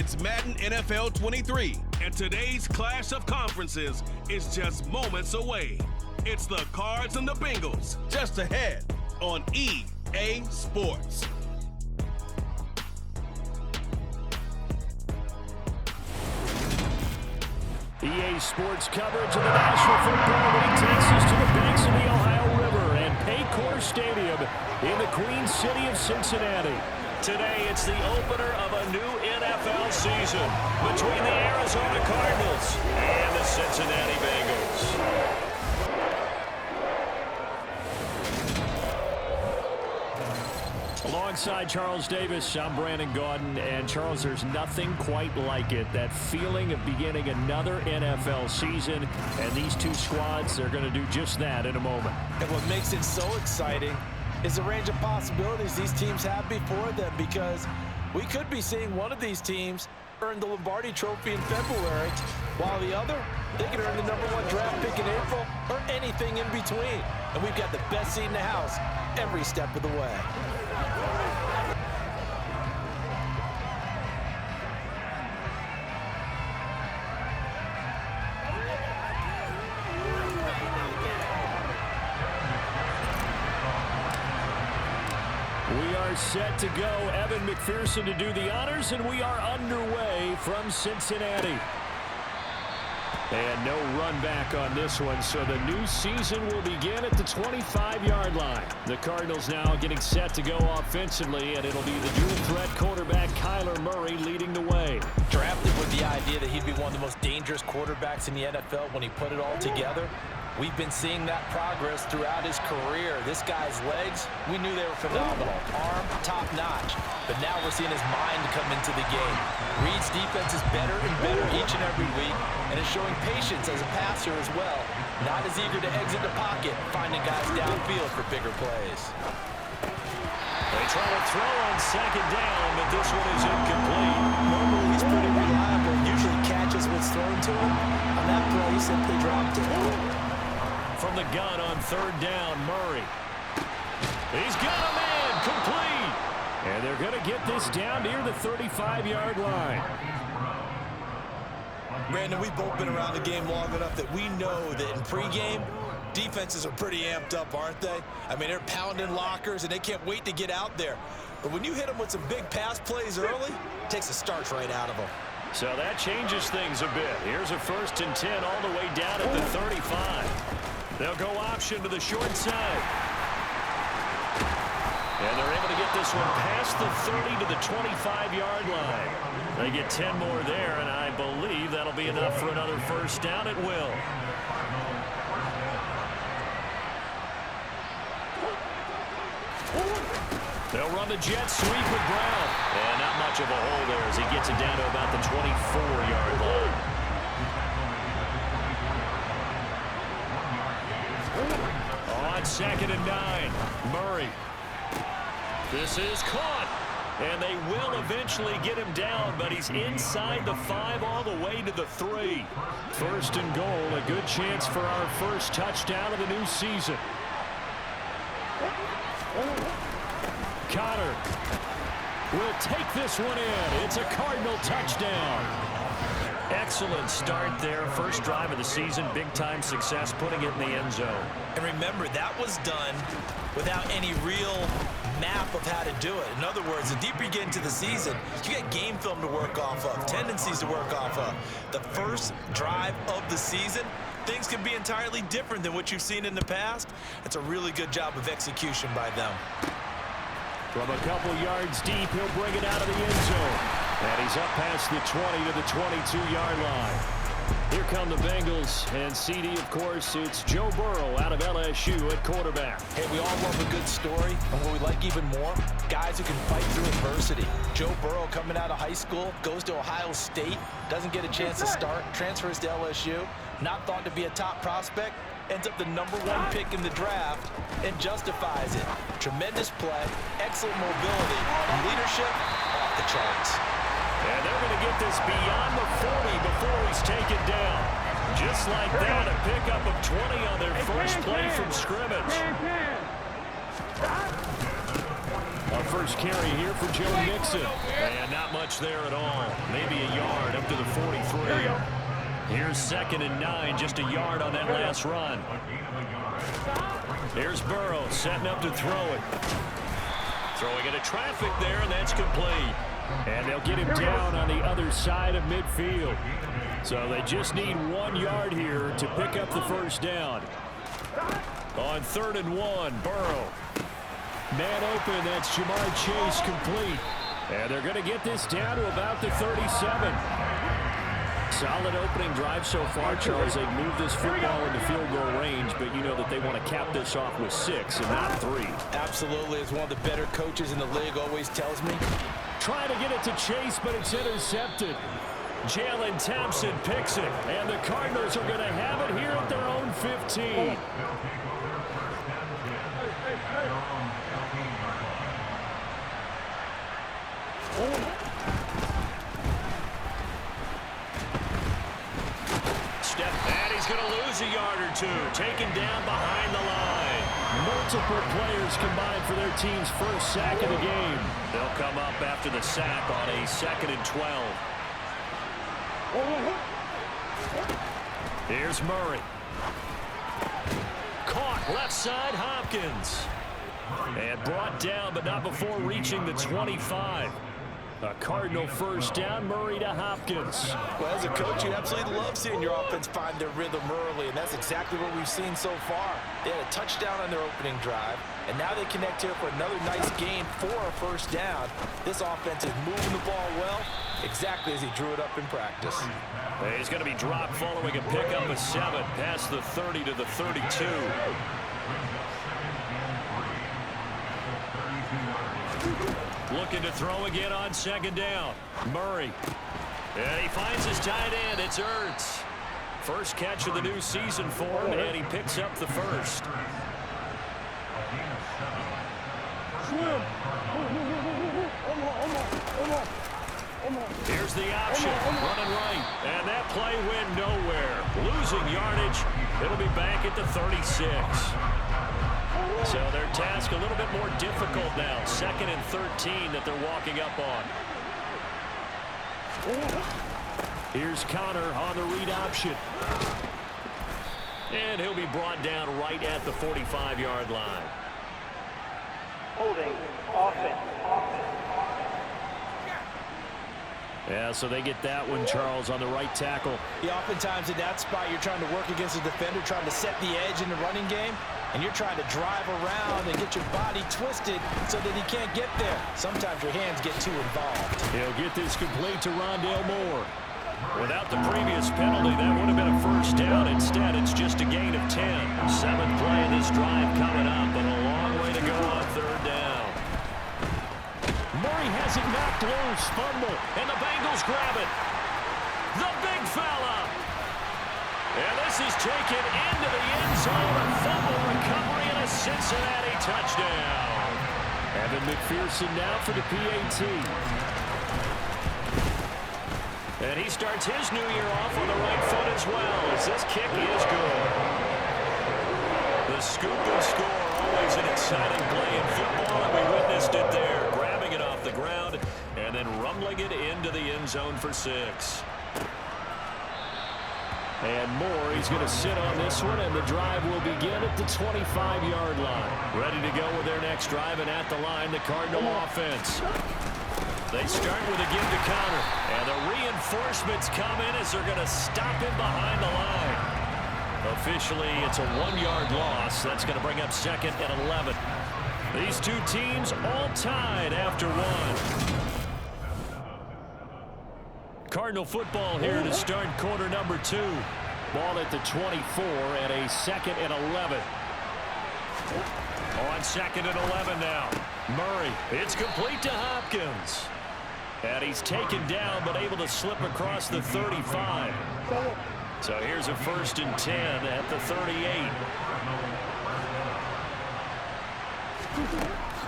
It's Madden NFL 23, and today's clash of conferences is just moments away. It's the Cards and the Bengals, just ahead on EA Sports. EA Sports coverage of the National Football League takes us to the banks of the Ohio River and Paycor Stadium in the Queen City of Cincinnati. Today, it's the opener of a new NFL season between the Arizona Cardinals and the Cincinnati Bengals. Alongside Charles Davis, I'm Brandon Gaudin, and Charles, there's nothing quite like it. That feeling of beginning another NFL season, and these two squads are going to do just that in a moment. And what makes it so exciting is the range of possibilities these teams have before them, because we could be seeing one of these teams earn the Lombardi Trophy in February, while the other, they could earn the #1 draft pick in April or anything in between. And we've got the best seat in the house every step of the way. We are set to go. Evan McPherson to do the honors, and we are underway from Cincinnati. And no run back on this one, so the new season will begin at the 25-yard line. The Cardinals now getting set to go offensively, and it'll be the dual-threat quarterback Kyler Murray leading the way. Drafted with the idea that he'd be one of the most dangerous quarterbacks in the NFL when he put it all together. We've been seeing that progress throughout his career. This guy's legs, we knew they were phenomenal. Arm, top-notch. But now we're seeing his mind come into the game. Reed's defense is better and better each and every week, and is showing patience as a passer as well. Not as eager to exit the pocket, finding guys downfield for bigger plays. They try to throw on second down, but this one is incomplete. Normally he's pretty reliable, usually catches what's thrown to him. On that play, he simply dropped it. From the gun on third down, Murray. He's got a man, complete. And they're going to get this down near the 35-yard line. Brandon, we've both been around the game long enough that we know that in pregame, defenses are pretty amped up, aren't they? I mean, they're pounding lockers, and they can't wait to get out there. But when you hit them with some big pass plays early, it takes the starch right out of them. So that changes things a bit. Here's a 1st and 10 all the way down at the 35. They'll go option to the short side. And they're able to get this one past the 30 to the 25-yard line. They get 10 more there, and I believe that'll be enough for another first down. It will. They'll run the jet sweep with Brown. And not much of a hole there as he gets it down to about the 24-yard line. On 2nd and 9, Murray. This is caught. And they will eventually get him down, but he's inside the 5 all the way to the 3. 1st and goal, a good chance for our first touchdown of the new season. Connor will take this one in. It's a Cardinal touchdown. Excellent start there. First drive of the season. Big-time success putting it in the end zone. And remember, that was done without any real map of how to do it. In other words, the deeper you get into the season, you get game film to work off of, tendencies to work off of. The first drive of the season, things can be entirely different than what you've seen in the past. It's a really good job of execution by them. From a couple yards deep, he'll bring it out of the end zone. And he's up past the 20 to the 22-yard line. Here come the Bengals, and CD, of course, it's Joe Burrow out of LSU at quarterback. Hey, we all love a good story, and what we like even more, guys who can fight through adversity. Joe Burrow coming out of high school, goes to Ohio State, doesn't get a chance to start, transfers to LSU, not thought to be a top prospect, ends up the #1 pick in the draft, and justifies it. Tremendous play, excellent mobility, and leadership off the charts. And they're going to get this beyond the 40 before he's taken down. Just like that, a pickup of 20 on their first play from scrimmage. Our first first carry here for Joe Mixon. And not much there at all. Maybe a yard up to the 43. Here's 2nd and 9, just a yard on that last run. Here's Burrow setting up to throw it. Throwing into traffic there, and that's complete. And they'll get him down on the other side of midfield. So they just need 1 yard here to pick up the first down. On 3rd and 1, Burrow. Man open, that's Jamar Chase complete. And they're going to get this down to about the 37. Solid opening drive so far, Charles. They've moved this football into field goal range, but you know that they want to cap this off with 6 and not 3. Absolutely. As one of the better coaches in the league always tells me. Trying to get it to Chase, but it's intercepted. Jalen Thompson picks it, and the Cardinals are going to have it here at their own 15. And he's going to lose a yard or 2. Taken down behind the line. Multiple players combined for their team's first sack of the game. They'll come up after the sack on a 2nd and 12. Here's Murray. Caught left side, Hopkins. And brought down, but not before reaching the 25. A Cardinal first down, Murray to Hopkins. Well, as a coach, you absolutely love seeing your offense find their rhythm early, and that's exactly what we've seen so far. They had a touchdown on their opening drive, and now they connect here for another nice gain for a first down. This offense is moving the ball well, exactly as he drew it up in practice. He's going to be dropped following a pickup of 7 past the 30 to the 32. Looking to throw again on 2nd down. Murray. And he finds his tight end. It's Ertz. First catch of the new season for him, and he picks up the first. Here's the option. Running right. And that play went nowhere. Losing yardage. It'll be back at the 36. So their task a little bit more difficult now. 2nd and 13 that they're walking up on. Here's Connor on the read option. And he'll be brought down right at the 45-yard line. Holding offense. Yeah, so they get that one, Charles, on the right tackle. Yeah, oftentimes in that spot, you're trying to work against a defender, trying to set the edge in the running game, and you're trying to drive around and get your body twisted so that he can't get there. Sometimes your hands get too involved. He'll get this complete to Rondale Moore. Without the previous penalty, that would have been a first down. Instead, it's just a gain of 10. 7th play of this drive coming up, and a long way to go on 3rd down. Murray has it knocked loose, fumble, and the Bengals grab it. The big fella. And this is taken into the end zone. A fumble recovery and a Cincinnati touchdown. Evan McPherson now for the PAT. And he starts his new year off on the right foot as well, as this kick is good. The scoop and score, always an exciting play in football, and we witnessed it there. Grabbing it off the ground and then rumbling it into the end zone for 6. And Moore, he's going to sit on this one, and the drive will begin at the 25-yard line. Ready to go with their next drive, and at the line, the Cardinal offense. They start with a give to Connor, and the reinforcements come in as they're going to stop him behind the line. Officially, it's a 1-yard loss. That's going to bring up 2nd and 11. These two teams all tied after 1. Cardinal football here to start quarter number 2. Ball at the 24 and a 2nd and 11. On 2nd and 11 now. Murray, it's complete to Hopkins. And he's taken down but able to slip across the 35. So here's a 1st and 10 at the 38.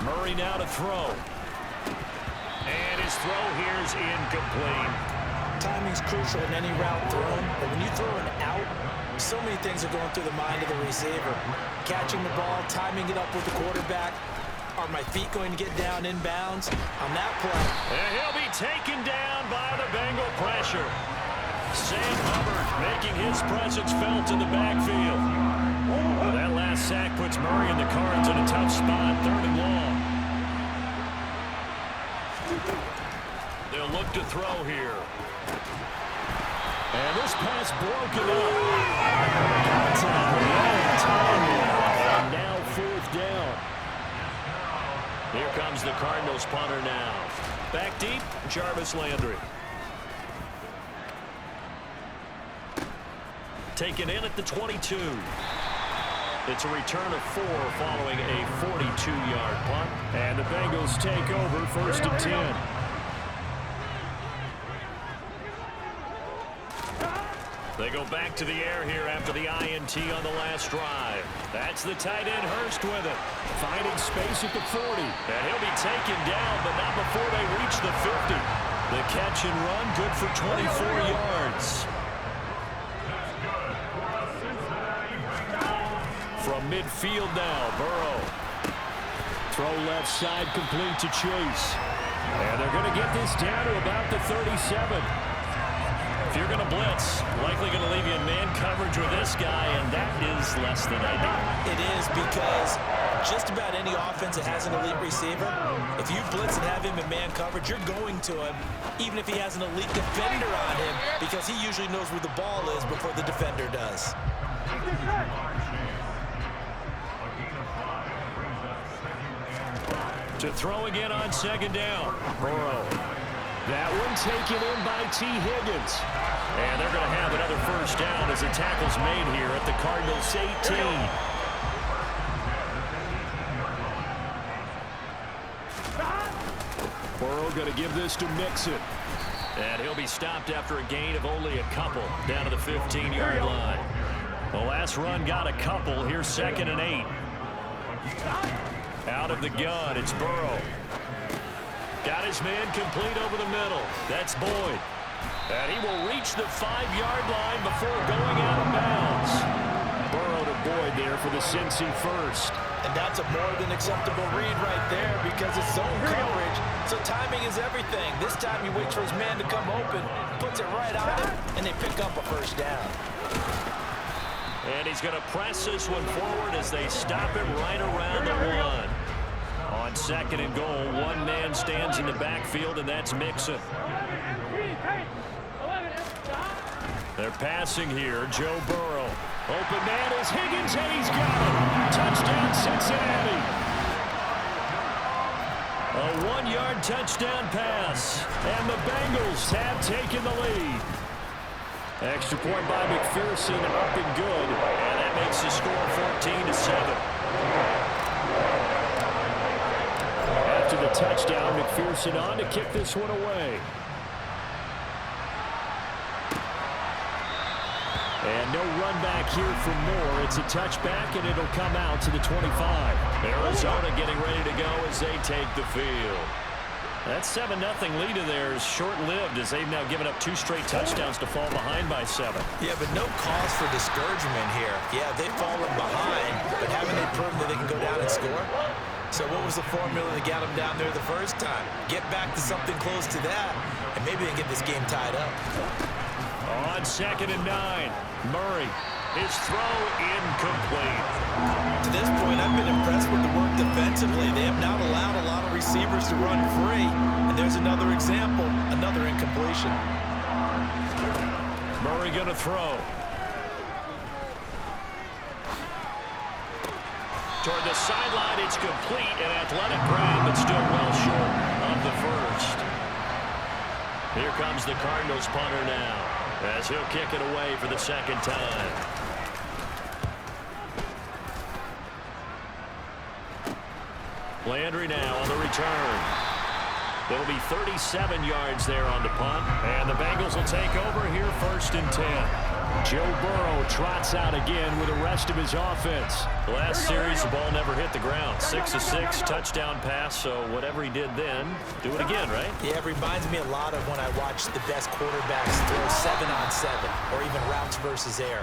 Murray now to throw. And his throw here is incomplete. Timing's crucial in any route thrown, but when you throw an out, so many things are going through the mind of the receiver. Catching the ball, timing it up with the quarterback. Are my feet going to get down inbounds on that play? And he'll be taken down by the Bengal pressure. Sam Hubbard making his presence felt in the backfield. Well, that last sack puts Murray and the Cards in a tough spot, 3rd and long. They'll look to throw here. And this pass broken up. And now 4th down. Here comes the Cardinals punter now. Back deep, Jarvis Landry. Taken in at the 22. It's a return of 4 following a 42-yard punt. And the Bengals take over 1st and 10. They go back to the air here after the INT on the last drive. That's the tight end Hurst with it. Finding space at the 40. And he'll be taken down, but not before they reach the 50. The catch and run, good for 24 yards. From midfield now, Burrow. Throw left side complete to Chase. And they're going to get this down to about the 37. If you're going to blitz, likely going to leave you in man coverage with this guy, and that is less than ideal. It is, because just about any offense that has an elite receiver, if you blitz and have him in man coverage, you're going to him, even if he has an elite defender on him, because he usually knows where the ball is before the defender does. To throw again on 2nd down. Burrow. That one taken in by T. Higgins. And they're going to have another 1st down as the tackle's made here at the Cardinals 18. Burrow going to give this to Mixon. And he'll be stopped after a gain of only a couple down to the 15-yard line. The last run got a couple. Here's 2nd and 8. Out of the gun, it's Burrow. Got his man complete over the middle. That's Boyd. And he will reach the 5-yard line before going out of bounds. Burrow to Boyd there for the Cincy first. And that's a more than acceptable read right there, because it's zone coverage, so timing is everything. This time he waits for his man to come open, puts it right on him, and they pick up a 1st down. And he's going to press this one forward as they stop him right around the 1. On 2nd and goal, one man stands in the backfield, and that's Mixon. They're passing here. Joe Burrow. Open man is Higgins, and he's got it. Touchdown, Cincinnati. A 1-yard touchdown pass, and the Bengals have taken the lead. Extra point by McPherson, up and good, and that makes the score 14-7. After the touchdown, McPherson on to kick this one away. And no run back here for Moore. It's a touchback, and it'll come out to the 25. Arizona getting ready to go as they take the field. That 7-0 lead of theirs short-lived, as they've now given up 2 straight touchdowns to fall behind by 7. Yeah, but no cause for discouragement here. Yeah, they've fallen behind, but haven't they proven that they can go down and score? So what was the formula that got them down there the first time? Get back to something close to that, and maybe they can get this game tied up. On 2nd and 9, Murray. His throw incomplete. To this point, I've been impressed with the work defensively. They have not allowed a lot of receivers to run free. And there's another example, another incompletion. Murray going to throw. Toward the sideline, it's complete. An athletic grab, but still well short of the first. Here comes the Cardinals punter now, as he'll kick it away for the 2nd time. Landry now on the return. It'll be 37 yards there on the punt, and the Bengals will take over here 1st and 10. Joe Burrow trots out again with the rest of his offense. Last series, the ball never hit the ground. 6 of 6, touchdown pass, so whatever he did then, do it again, right? Yeah, it reminds me a lot of when I watch the best quarterbacks throw 7-on-7, or even routes versus air.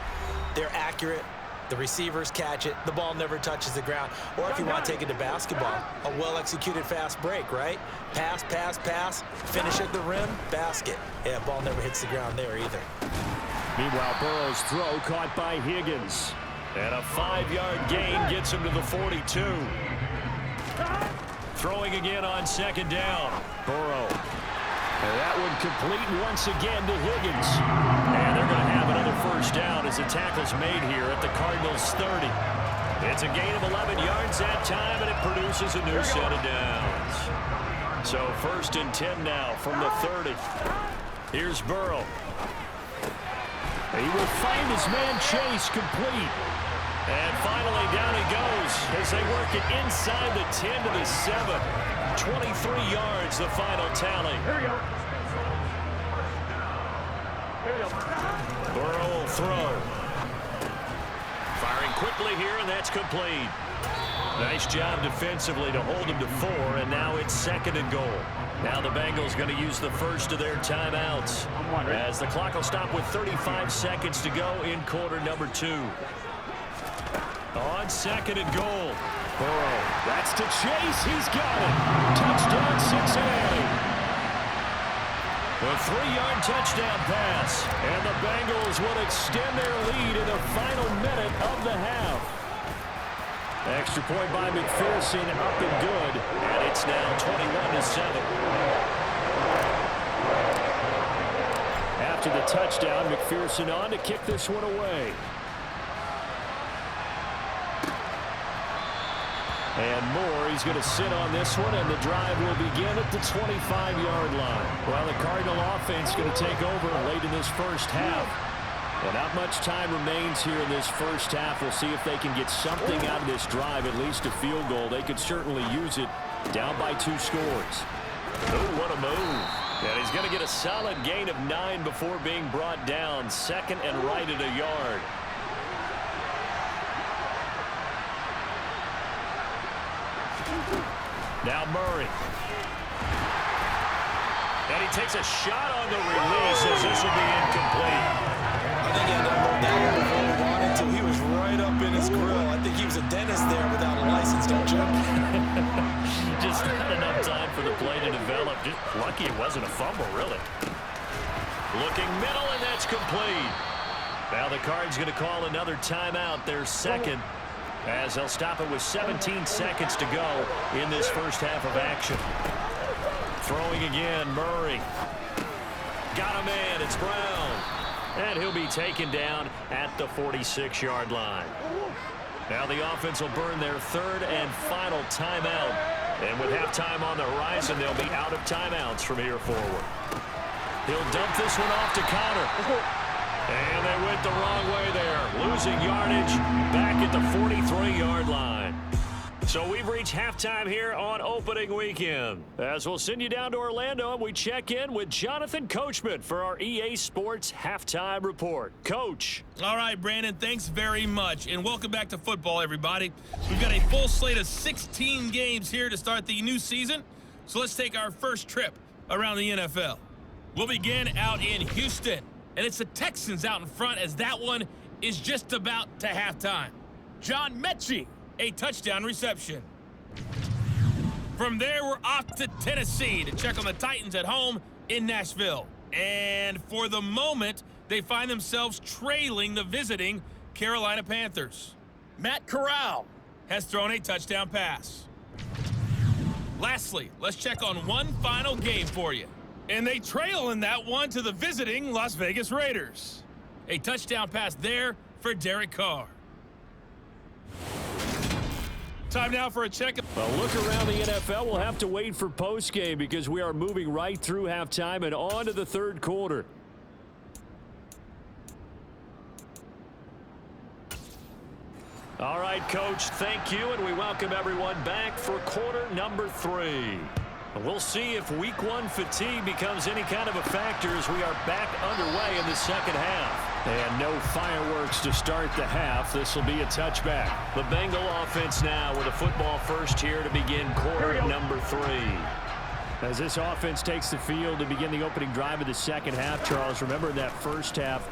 They're accurate, The receivers catch it. The ball never touches the ground. Or if you want to take it to basketball, a well-executed fast break, right? Pass, pass, pass, finish at the rim, basket. Yeah, ball never hits the ground there either. Meanwhile, Burrow's throw caught by Higgins. And a 5-yard gain gets him to the 42. Throwing again on second down. Burrow. And that one complete once again to Higgins. And they're going to have another first down as the tackle's made here at the Cardinals' 30. It's a gain of 11 yards that time, and it produces a new set of downs. So 1st and 10 now from the 30. Here's Burrow. He will find his man Chase complete. And finally down he goes as they work it inside the 10 to the 7. 23 yards, the final tally. Burrow will throw. Firing quickly here, and that's complete. Nice job defensively to hold him to 4, and now it's 2nd and goal. Now the Bengals going to use the first of their timeouts as the clock will stop with 35 seconds to go in quarter number 2. On 2nd and goal. Burrow, that's to Chase. He's got it. Touchdown, Cincinnati. The 3-yard touchdown pass. And the Bengals will extend their lead in the final minute of the half. Extra point by McPherson, up and good. And it's now 21-7. After the touchdown, McPherson on to kick this one away. And Moore, he's going to sit on this one, and the drive will begin at the 25-yard line. Well, the Cardinal offense going to take over late in this first half. And not much time remains here in this first half. We'll see if they can get something out of this drive, at least a field goal. They could certainly use it down by 2 scores. Oh, what a move. And he's going to get a solid gain of 9 before being brought down. 2nd and right at a yard. Now Murray. And he takes a shot on the release as this will be incomplete. I think he had that ball down before he wanted to. He was right up in his grill. I think he was a dentist there without a license, don't you? Just not enough time for the play to develop. Just lucky it wasn't a fumble, really. Looking middle, and that's complete. Now the Cards going to call another timeout, their 2nd. As they'll stop it with 17 seconds to go in this first half of action. Throwing again, Murray. Got a man, it's Brown. And he'll be taken down at the 46-yard line. Now the offense will burn their 3rd and final timeout. And with halftime on the horizon, they'll be out of timeouts from here forward. He'll dump this one off to Connor. And they went the wrong way there, losing yardage back at the 43-yard line. So we've reached halftime here on opening weekend. As we'll send you down to Orlando, and we check in with Jonathan Coachman for our EA Sports Halftime Report. Coach. All right, Brandon, thanks very much. And welcome back to football, everybody. We've got a full slate of 16 games here to start the new season. So let's take our first trip around the NFL. We'll begin out in Houston. And it's the Texans out in front as that one is just about to halftime. John Mechie, a touchdown reception. From there, we're off to Tennessee to check on the Titans at home in Nashville. And for the moment, they find themselves trailing the visiting Carolina Panthers. Matt Corral has thrown a touchdown pass. Lastly, let's check on one final game for you. And they trail in that one to the visiting Las Vegas Raiders. A touchdown pass there for Derek Carr. Time now for a check. A look around the NFL. We'll have to wait for postgame because we are moving right through halftime and on to the 3rd quarter. All right, Coach, thank you, and we welcome everyone back for quarter number 3. We'll see if week 1 fatigue becomes any kind of a factor as we are back underway in the second half. And no fireworks to start the half. This will be a touchback. The Bengal offense now with a football first here to begin quarter number 3. As this offense takes the field to begin the opening drive of the second half, Charles, remember that first half,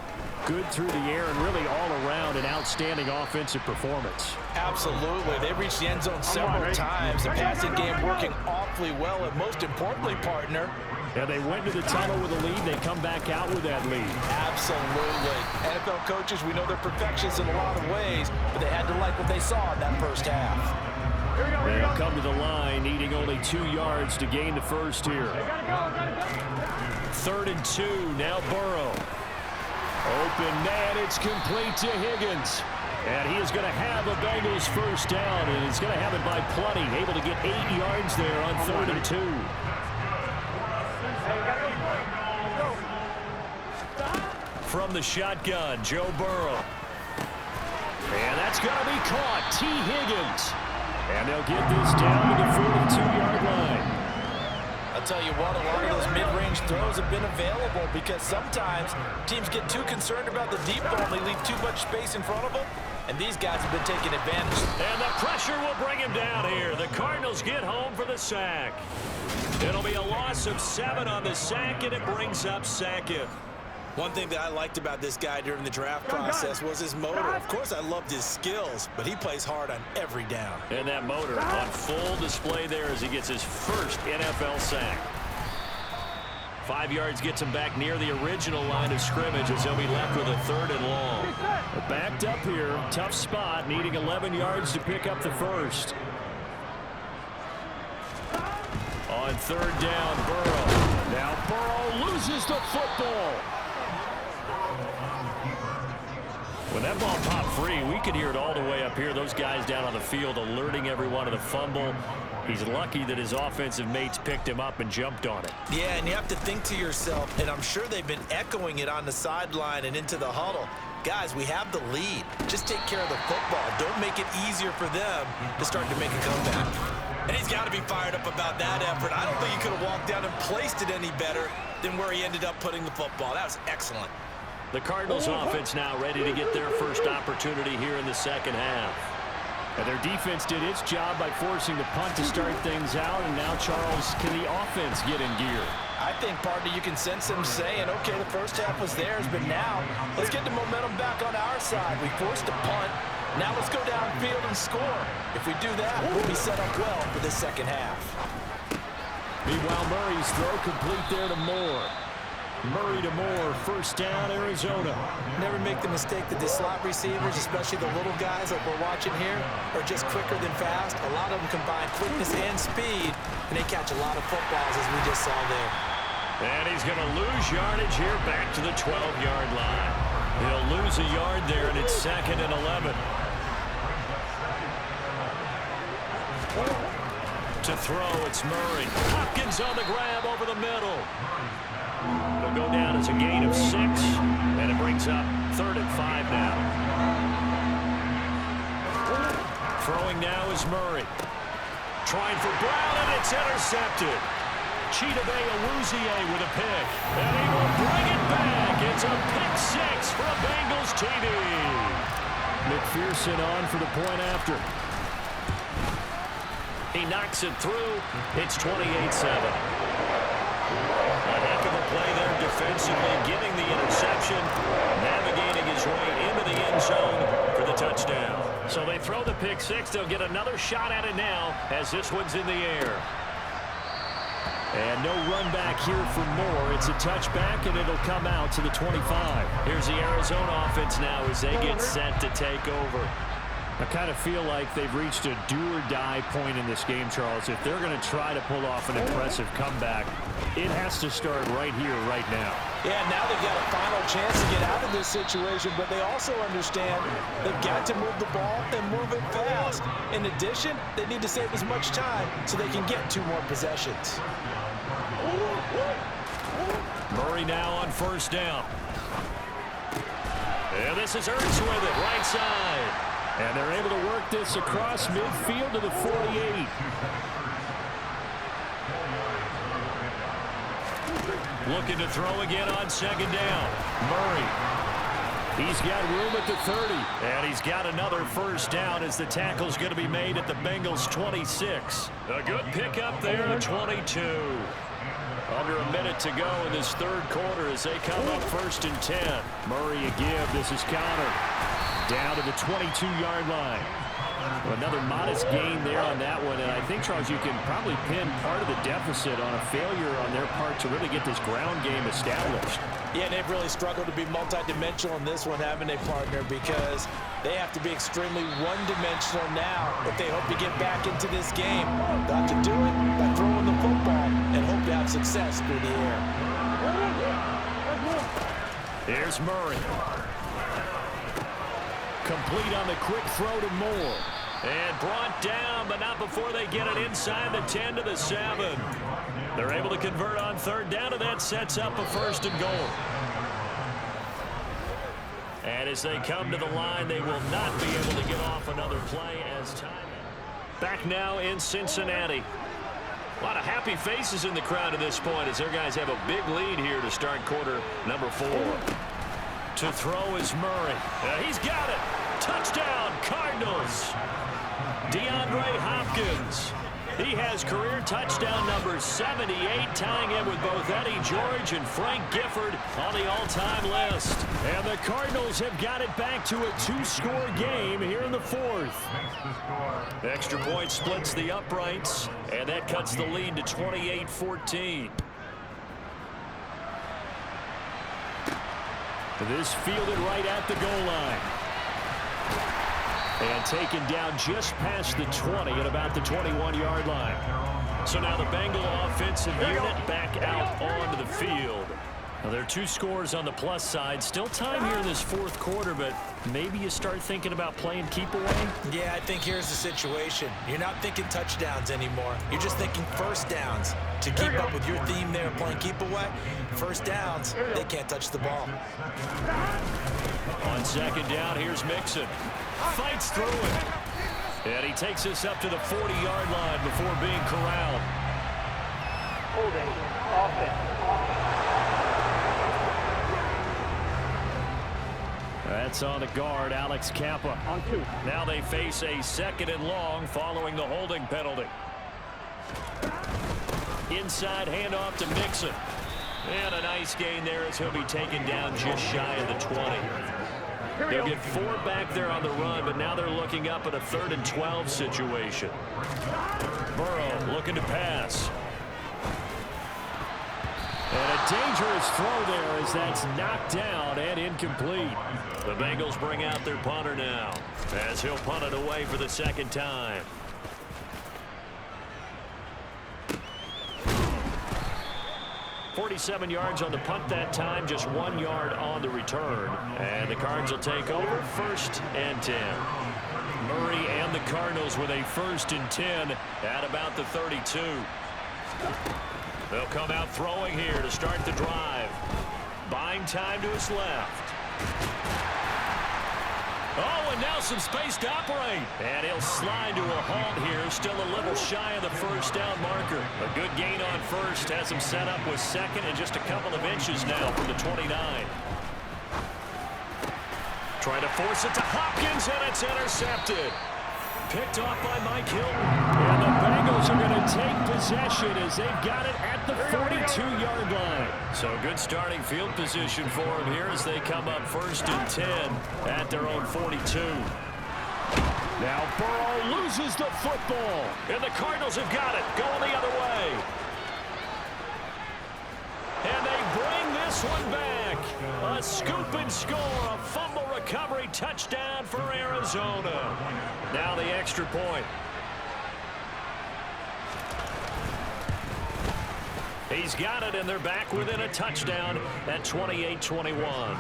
good through the air and really all around an outstanding offensive performance. Absolutely. They reached the end zone several times. The passing game working awfully well, and most importantly, partner, yeah, they went to the tunnel with a lead. They come back out with that lead. Absolutely. NFL coaches, we know they're perfectionists in a lot of ways, but they had to like what they saw in that first half. They'll come to the line, needing only 2 yards to gain the first here. 3rd and 2, now Burrow. Open man, it's complete to Higgins. And he is going to have a Bengals first down, and he's going to have it by plenty. Able to get 8 yards there on 3rd and 2. From the shotgun, Joe Burrow. And that's going to be caught. T. Higgins. And they'll get this down to the 42-yard line. I'll tell you what, a lot of those mid-range throws have been available because sometimes teams get too concerned about the deep ball and they leave too much space in front of them. And these guys have been taking advantage. And the pressure will bring him down here. The Cardinals get home for the sack. It'll be a loss of 7 on the sack, and it brings up 2nd. One thing that I liked about this guy during the draft process was his motor. Of course, I loved his skills, but he plays hard on every down. And that motor on full display there as he gets his first NFL sack. 5 yards gets him back near the original line of scrimmage as he'll be left with a 3rd and long. Backed up here, tough spot, needing 11 yards to pick up the first. On 3rd down, Burrow. Now Burrow loses the football. When that ball popped free, we could hear it all the way up here. Those guys down on the field alerting everyone of the fumble. He's lucky that his offensive mates picked him up and jumped on it. Yeah, and you have to think to yourself, and I'm sure they've been echoing it on the sideline and into the huddle. Guys, we have the lead. Just take care of the football. Don't make it easier for them to start to make a comeback. And he's got to be fired up about that effort. I don't think he could have walked down and placed it any better than where he ended up putting the football. That was excellent. The Cardinals offense now ready to get their first opportunity here in the second half. And their defense did its job by forcing the punt to start things out. And now, Charles, can the offense get in gear? I think, partner, you can sense them saying, okay, the first half was theirs, but now let's get the momentum back on our side. We forced a punt. Now let's go downfield and score. If we do that, we'll be set up well for the second half. Meanwhile, Murray's throw complete there to Moore. Murray to Moore, first down, Arizona. Never make the mistake that the slot receivers, especially the little guys like we're watching here, are just quicker than fast. A lot of them combine quickness and speed, and they catch a lot of footballs, as we just saw there. And he's going to lose yardage here back to the 12-yard line. He'll lose a yard there, and it's 2nd and 11. To throw, it's Murray. Hopkins on the grab over the middle. It'll go down as a gain of 6, and it brings up 3rd and 5 now. Throwing now is Murray. Trying for Brown, and it's intercepted. Chidobe Awuzie with a pick. And he will bring it back. It's a pick 6 for a Bengals TD. McPherson on for the point after. He knocks it through. It's 28-7. A heck of a play there defensively, getting the interception, navigating his way into the end zone for the touchdown. So they throw the pick 6. They'll get another shot at it now as this one's in the air. And no run back here for Moore. It's a touchback, and it'll come out to the 25. Here's the Arizona offense now as they get set to take over. I kind of feel like they've reached a do-or-die point in this game, Charles. If they're going to try to pull off an impressive comeback, it has to start right here, right now. Yeah, now they've got a final chance to get out of this situation, but they also understand they've got to move the ball and move it fast. In addition, they need to save as much time so they can get 2 more possessions. Murray now on first down. And this is Ertz with it, right side. And they're able to work this across midfield to the 48. Looking to throw again on second down. Murray. He's got room at the 30. And he's got another first down as the tackle's going to be made at the Bengals 26. A good pickup there, 22. Under a minute to go in this third quarter as they come up 1st and 10. Murray again. This is Connor. Down to the 22-yard line. Another modest gain there on that one, and I think, Charles, you can probably pin part of the deficit on a failure on their part to really get this ground game established. Yeah, and they've really struggled to be multidimensional in this one, haven't they, partner? Because they have to be extremely one-dimensional now if they hope to get back into this game. They'll have to do it by throwing the football and hope to have success through the air. Here's Murray. Complete on the quick throw to Moore. And brought down, but not before they get it inside the 10 to the 7. They're able to convert on 3rd down, and that sets up a 1st and goal. And as they come to the line, they will not be able to get off another play as time. Back now in Cincinnati. A lot of happy faces in the crowd at this point as their guys have a big lead here to start quarter number 4. To throw is Murray. He's got it. Touchdown, Cardinals. DeAndre Hopkins. He has career touchdown number 78, tying in with both Eddie George and Frank Gifford on the all-time list. And the Cardinals have got it back to a 2-score game here in the 4th. Extra point splits the uprights, and that cuts the lead to 28-14. This fielded right at the goal line. And taken down just past the 20 at about the 21-yard line. So now the Bengal offensive unit back out onto the field. Now there are 2 scores on the plus side. Still time here in this 4th quarter, but maybe you start thinking about playing keep away? Yeah, I think here's the situation. You're not thinking touchdowns anymore. You're just thinking first downs. To keep up with your theme there, playing keep away, first downs, they can't touch the ball. On 2nd down, here's Mixon. Fights through it. And he takes us up to the 40-yard line before being corralled. Holding. Offense. That's on the guard, Alex Kappa. On 2. Now they face a 2nd and long following the holding penalty. Inside handoff to Mixon. And a nice gain there as he'll be taken down just shy of the 20. They'll get 4 back there on the run, but now they're looking up at a 3rd and 12 situation. Burrow looking to pass. And a dangerous throw there as that's knocked down and incomplete. The Bengals bring out their punter now as he'll punt it away for the 2nd time. .47 yards on the punt that time, just 1 yard on the return. And the Cards will take over 1st and 10. Murray and the Cardinals with a 1st and 10 at about the 32. They'll come out throwing here to start the drive. Buying time to his left. Oh, and now some space to operate. And he'll slide to a halt here, still a little shy of the first down marker. A good gain on 1st, has him set up with 2nd and just a couple of inches now from the 29. Trying to force it to Hopkins, and it's intercepted. Picked off by Mike Hilton. And the Bengals are going to take possession as they've got it at the 42-yard line. So good starting field position for them here as they come up 1st and 10 at their own 42. Now Burrow loses the football. And the Cardinals have got it, going the other way. And they bring this one back. A scoop and score, a fumble recovery touchdown for Arizona. Now the extra point. He's got it, and they're back within a touchdown at 28-21.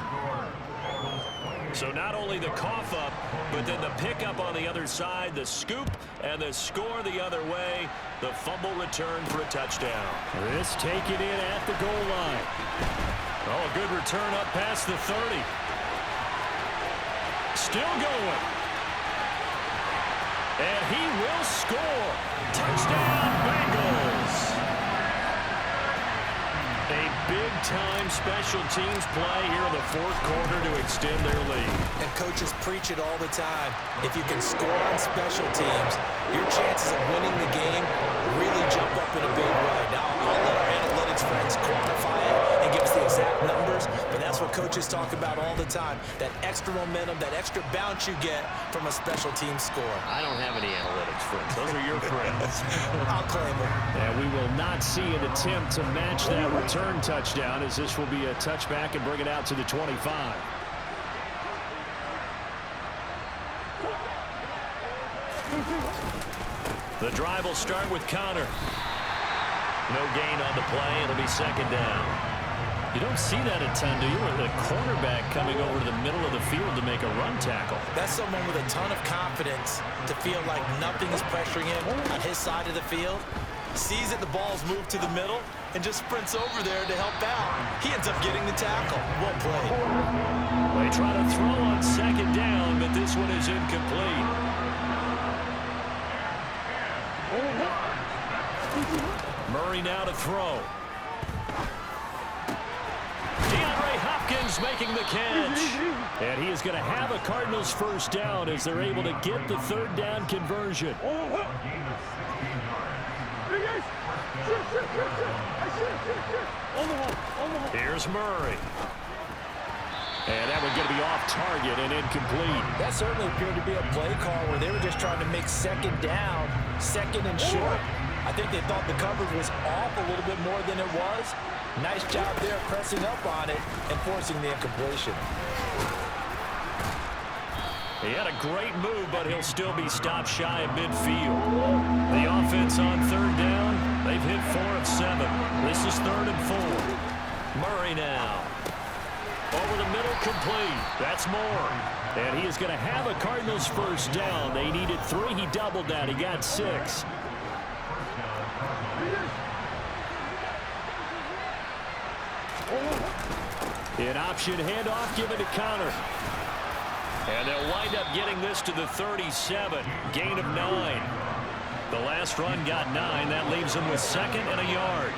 So not only the cough up, but then the pickup on the other side, the scoop, and the score the other way. The fumble return for a touchdown. This taken in at the goal line. Oh, a good return up past the 30. Still going. And he will score. Touchdown, Bengals. A big big-time special teams play here in the fourth quarter to extend their lead. And coaches preach it all the time. If you can score on special teams, your chances of winning the game really jump up in a big way. Now, I'll let our analytics friends quantify it and give us the exact numbers, but that's what coaches talk about all the time. That extra momentum, that extra bounce you get from a special team score. I don't have any analytics friends. Those are your friends. I'll claim them. And we will not see an attempt to match that return touchdown, as this will be a touchback and bring it out to the 25. The drive will start with Connor. No gain on the play. It'll be second down. You don't see that a ton, do you? With the cornerback coming over to the middle of the field to make a run tackle. That's someone with a ton of confidence to feel like nothing is pressuring him on his side of the field. Sees that the ball's moved to the middle and just sprints over there to help out. He ends up getting the tackle. Well played. They try to throw on second down, but this one is incomplete. Murray now to throw. Hopkins making the catch. And he is going to have a Cardinals first down as they're able to get the third down conversion. Here's Murray. And that one going to be off target and incomplete. That certainly appeared to be a play call where they were just trying to make second down, second and short. I think they thought the coverage was off a little bit more than it was. Nice job there pressing up on it and forcing the incompletion. He had a great move, but he'll still be stopped shy of midfield. The offense on third down, they've hit 4 of 7. This is 3rd and 4. Murray now. Over the middle, complete. That's Moore. And he is going to have a Cardinals first down. They needed 3. He doubled that. He got 6. An option handoff given to Connor. And they'll wind up getting this to the 37. Gain of 9. The last run got 9. That leaves them with 2nd and a yard.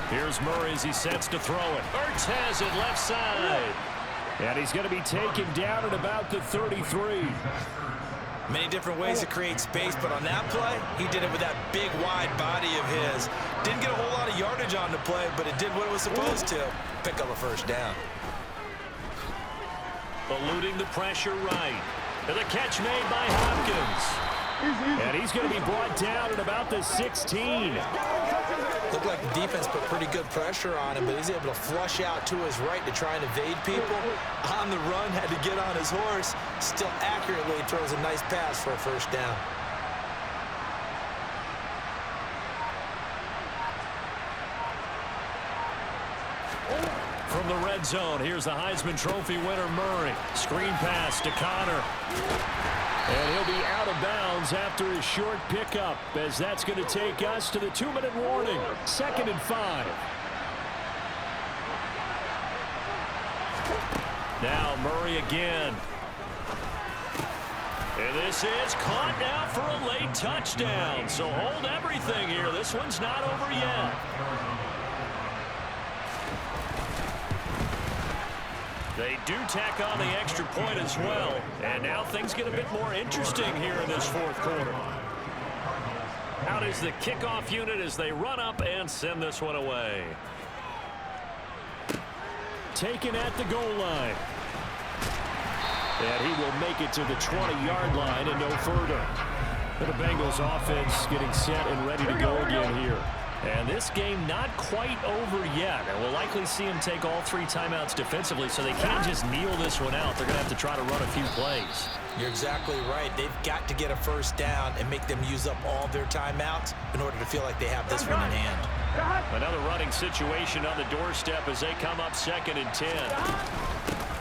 Here's Murray as he sets to throw it. Ertz has it left side. And he's going to be taken down at about the 33. Many different ways to create space, but on that play, he did it with that big, wide body of his. Didn't get a whole lot of yardage on the play, but it did what it was supposed to. Pick up a first down. Eluding the pressure right. And the catch made by Hopkins. And he's going to be brought down at about the 16. Looked like the defense put pretty good pressure on him, but he's able to flush out to his right to try and evade people. On the run, had to get on his horse. Still accurately throws a nice pass for a first down. From the red zone, here's the Heisman Trophy winner, Murray. Screen pass to Connor. And he'll be out of bounds after his short pickup, as that's going to take us to the 2-minute warning. 2nd and 5. Now Murray again. And this is caught now for a late touchdown. So hold everything here. This one's not over yet. They do tack on the extra point as well. And now things get a bit more interesting here in this fourth quarter. Out is the kickoff unit as they run up and send this one away. Taken at the goal line. And he will make it to the 20-yard line and no further. And the Bengals offense getting set and ready to go again here. And this game not quite over yet. And we'll likely see him take all 3 timeouts defensively, so they can't just kneel this one out. They're going to have to try to run a few plays. You're exactly right. They've got to get a first down and make them use up all their timeouts in order to feel like they have this one in hand. Another running situation on the doorstep as they come up 2nd and 10.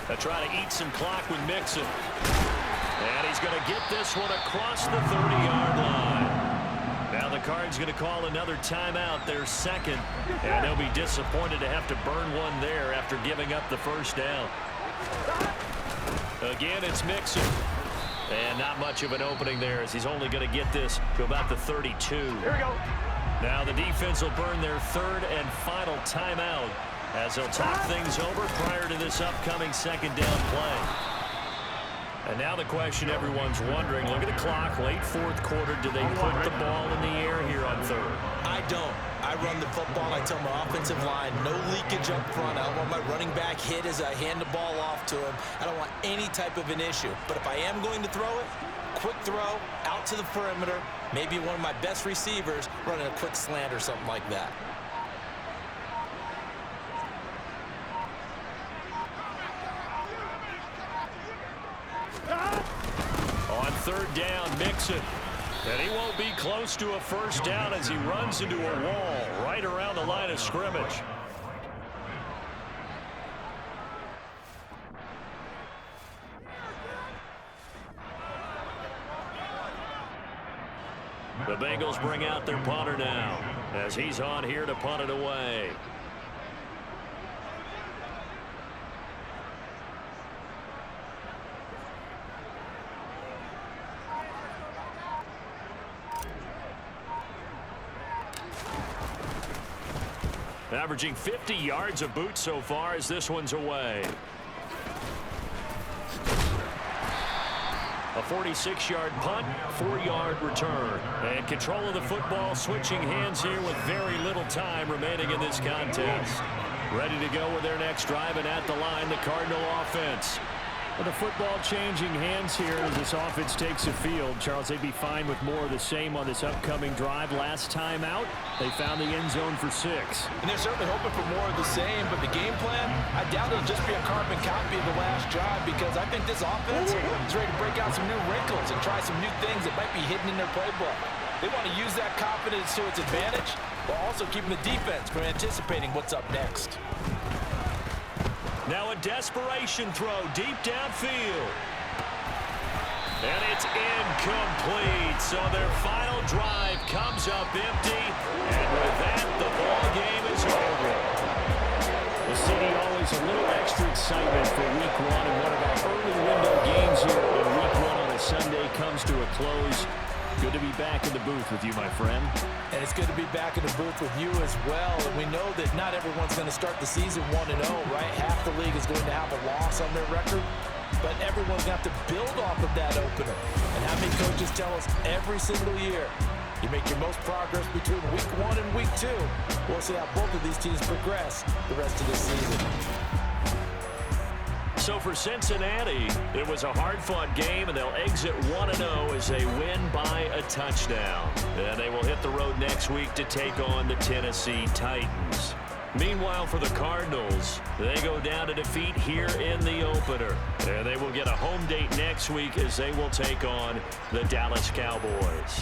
They try to eat some clock with Mixon. And he's going to get this one across the 30-yard line. Now the Cards going to call another timeout, their 2nd, and they'll be disappointed to have to burn one there after giving up the first down. Again, it's Mixon. And not much of an opening there as he's only going to get this to about the 32. Here we go. Now the defense will burn their third and final timeout as they'll talk things over prior to this upcoming second down play. And now the question everyone's wondering, look at the clock, late fourth quarter, do they put the ball in the air here on third? I don't. I run the football. I tell my offensive line, no leakage up front. I don't want my running back hit as I hand the ball off to him. I don't want any type of an issue. But if I am going to throw it, quick throw, out to the perimeter, maybe one of my best receivers running a quick slant or something like that. On third down, Mixon. And he won't be close to a first down as he runs into a wall right around the line of scrimmage. The Bengals bring out their punter now as he's on here to punt it away. Averaging 50 yards a boot so far as this one's away. A 46-yard punt, 4-yard return. And control of the football switching hands here with very little time remaining in this contest. Ready to go with their next drive, and at the line, the Cardinal offense. With the football changing hands here as this offense takes the field. Charles, they'd be fine with more of the same on this upcoming drive. Last time out, they found the end zone for 6. And they're certainly hoping for more of the same, but the game plan, I doubt it'll just be a carbon copy of the last drive because I think this offense is ready to break out some new wrinkles and try some new things that might be hidden in their playbook. They want to use that confidence to its advantage while also keeping the defense from anticipating what's up next. Now a desperation throw deep downfield. And it's incomplete. So their final drive comes up empty. And with that, the ball game is over. The city always a little extra excitement for week 1. And one of our early window games here in week 1 on a Sunday comes to a close. Good to be back in the booth with you, my friend. And it's good to be back in the booth with you as well. And we know that not everyone's going to start the season 1-0, right? Half the league is going to have a loss on their record. But everyone's going to have to build off of that opener. And how many coaches tell us every single year, you make your most progress between week 1 and week 2. We'll see how both of these teams progress the rest of this season. So for Cincinnati, it was a hard-fought game, and they'll exit 1-0 as they win by a touchdown. And they will hit the road next week to take on the Tennessee Titans. Meanwhile, for the Cardinals, they go down to defeat here in the opener. And they will get a home date next week as they will take on the Dallas Cowboys.